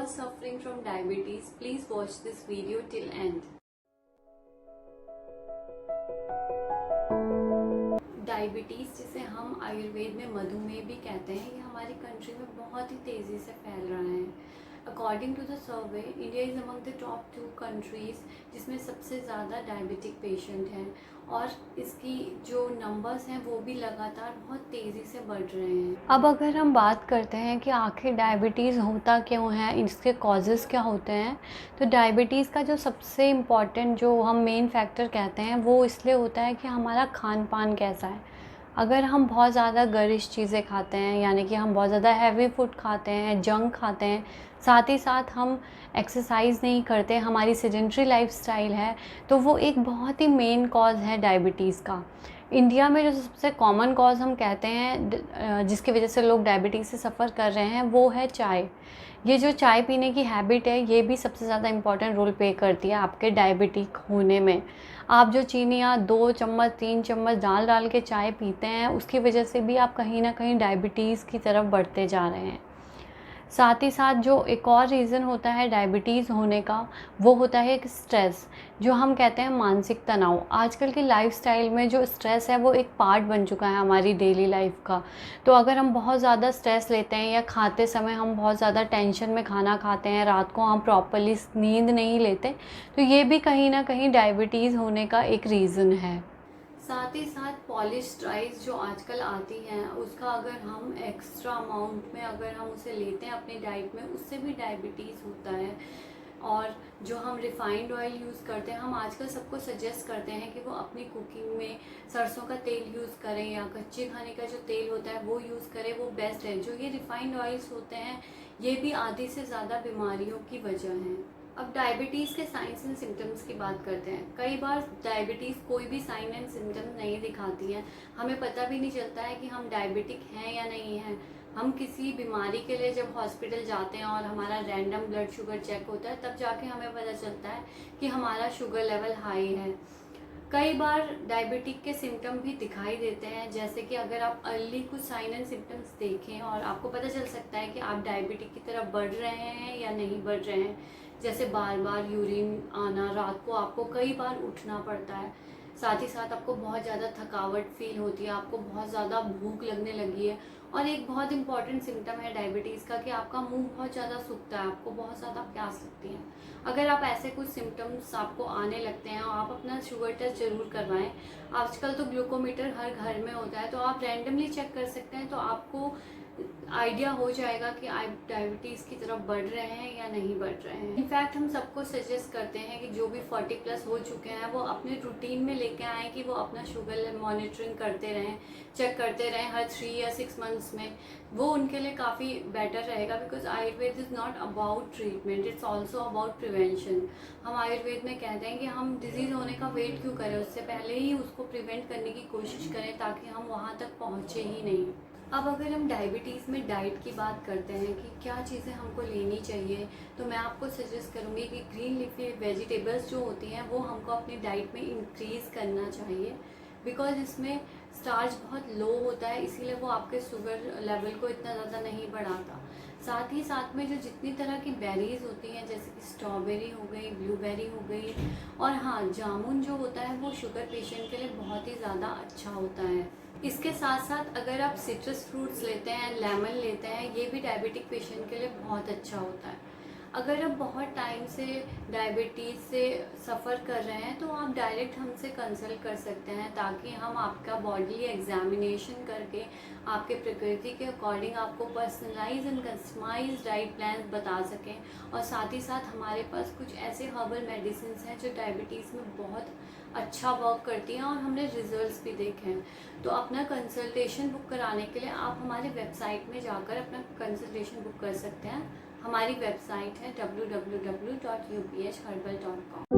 are suffering from diabetes, please watch this video till end. Diabetes जिसे हम आयुर्वेद में मधुमेह भी कहते हैं, ये हमारी कंट्री में बहुत ही तेज़ी से फैल रहा है। According to the survey, India is among the top 2 countries जिसमें सबसे ज़्यादा डायबिटिक पेशेंट हैं और इसकी जो नंबर्स हैं वो भी लगातार बहुत तेज़ी से बढ़ रहे हैं। अब अगर हम बात करते हैं कि आखिर डायबिटीज़ होता क्यों है, इसके कॉजेज़ क्या होते हैं, तो डायबिटीज़ का जो सबसे इम्पॉर्टेंट जो हम मेन फैक्टर कहते हैं वो इसलिए होता है कि हमारा खान पान कैसा है। अगर हम बहुत ज़्यादा गरिश चीज़ें खाते हैं, यानी कि हम बहुत ज़्यादा हैवी फूड खाते हैं, जंक खाते हैं, साथ ही साथ हम एक्सरसाइज नहीं करते, हमारी सेडेंट्री लाइफस्टाइल है, तो वो एक बहुत ही मेन कॉज़ है डायबिटीज़ का। इंडिया में जो सबसे कॉमन कॉज़ हम कहते हैं जिसकी वजह से लोग डायबिटीज़ से सफ़र कर रहे हैं वो है चाय। ये जो चाय पीने की हैबिट है ये भी सबसे ज़्यादा इम्पॉर्टेंट रोल प्ले करती है आपके डायबिटिक होने में। आप जो चीनी या 2 चम्मच 3 चम्मच डाल के चाय पीते हैं उसकी वजह से भी आप कहीं ना कहीं डायबिटीज़ की तरफ बढ़ते जा रहे हैं। साथ ही साथ जो एक और रीज़न होता है डायबिटीज़ होने का वो होता है एक स्ट्रेस, जो हम कहते हैं मानसिक तनाव। आजकल की लाइफस्टाइल में जो स्ट्रेस है वो एक पार्ट बन चुका है हमारी डेली लाइफ का। तो अगर हम बहुत ज़्यादा स्ट्रेस लेते हैं या खाते समय हम बहुत ज़्यादा टेंशन में खाना खाते हैं, रात को हम प्रॉपर्ली नींद नहीं लेते, तो ये भी कहीं ना कहीं डायबिटीज़ होने का एक रीज़न है। साथ ही साथ पॉलिश राइस जो आजकल आती हैं उसका अगर हम एक्स्ट्रा अमाउंट में अगर हम उसे लेते हैं अपनी डाइट में, उससे भी डायबिटीज़ होता है। और जो हम रिफाइंड ऑयल यूज़ करते हैं, हम आजकल सबको सजेस्ट करते हैं कि वो अपनी कुकिंग में सरसों का तेल यूज़ करें या कच्चे खाने का जो तेल होता है वो यूज़ करें, वो बेस्ट है। जो ये रिफाइंड ऑयल्स होते हैं ये भी आधी से ज़्यादा बीमारियों की वजह हैं। अब डायबिटीज़ के साइंस एंड सिम्टम्स की बात करते हैं। कई बार डायबिटीज़ कोई भी साइन एंड सिम्टम्स नहीं दिखाती है, हमें पता भी नहीं चलता है कि हम डायबिटिक हैं या नहीं हैं। हम किसी बीमारी के लिए जब हॉस्पिटल जाते हैं और हमारा रैंडम ब्लड शुगर चेक होता है तब जाके हमें पता चलता है कि हमारा शुगर लेवल हाई है। कई बार डायबिटिक के सिम्टम भी दिखाई देते हैं, जैसे कि अगर आप अर्ली कुछ साइन एंड सिम्टम्स देखें और आपको पता चल सकता है कि आप डायबिटिक की तरफ बढ़ रहे हैं या नहीं बढ़ रहे हैं। जैसे बार बार यूरिन आना, रात को आपको कई बार उठना पड़ता है, साथ ही साथ आपको बहुत ज़्यादा थकावट फील होती है, आपको बहुत ज़्यादा भूख लगने लगी है। और एक बहुत इंपॉर्टेंट सिम्टम है डायबिटीज़ का कि आपका मुंह बहुत ज़्यादा सूखता है, आपको बहुत ज़्यादा प्यास लगती है। अगर आप ऐसे कुछ सिम्टम्स आपको आने लगते हैं और आप अपना शुगर टेस्ट ज़रूर करवाएं। आजकल तो ग्लूकोमीटर हर घर में होता है, तो आप रैंडमली चेक कर सकते हैं, तो आपको आइडिया हो जाएगा कि आप डायबिटीज़ की तरफ बढ़ रहे हैं या नहीं बढ़ रहे हैं। इनफैक्ट हम सबको सजेस्ट करते हैं कि जो भी 40 प्लस हो चुके हैं वो अपने रूटीन में लेके आएँ कि वो अपना शुगर मॉनिटरिंग करते रहें, चेक करते रहें हर 3 या 6 मंथ्स में। वो उनके लिए काफ़ी बेटर रहेगा, because Ayurveda is not about treatment, it's also about prevention. हम आयुर्वेद में कहते हैं कि हम डिजीज़ होने का वेट क्यों करें, उससे पहले ही उसको प्रिवेंट करने की कोशिश करें ताकि हम वहाँ तक पहुँचे ही नहीं। अब अगर हम डायबिटीज़ में डाइट की बात करते हैं कि क्या चीज़ें हमको लेनी चाहिए, तो मैं आपको सजेस्ट करूँगी कि ग्रीन लीफी वेजिटेबल्स जो होती हैं वो हमको अपनी डाइट में इंक्रीज़ करना चाहिए, बिकॉज इसमें स्टार्च बहुत लो होता है, इसीलिए वो आपके शुगर लेवल को इतना ज़्यादा नहीं बढ़ाता। साथ ही साथ में जो जितनी तरह की बेरीज़ होती हैं, जैसे कि स्ट्रॉबेरी हो गई, ब्लूबेरी हो गई, और हाँ जामुन जो होता है वो शुगर पेशेंट के लिए बहुत ही ज़्यादा अच्छा होता है। इसके साथ साथ अगर आप सिट्रस फ्रूट्स लेते हैं, लेमन लेते हैं, ये भी डायबिटिक पेशेंट के लिए बहुत अच्छा होता है। अगर आप बहुत टाइम से डायबिटीज़ से सफ़र कर रहे हैं तो आप डायरेक्ट हमसे कंसल्ट कर सकते हैं, ताकि हम आपका बॉडी एग्जामिनेशन करके आपके प्रकृति के अकॉर्डिंग आपको personalise and customise diet plan बता सकें। और साथ ही साथ हमारे पास कुछ ऐसे हर्बल मेडिसिन हैं जो डायबिटीज़ में बहुत अच्छा वर्क करती हैं और हमने रिजल्ट्स भी देखे हैं। तो अपना कंसल्टेशन बुक कराने के लिए आप हमारे वेबसाइट में जाकर अपना कंसल्टेशन बुक कर सकते हैं। हमारी वेबसाइट है www.upherbal.com।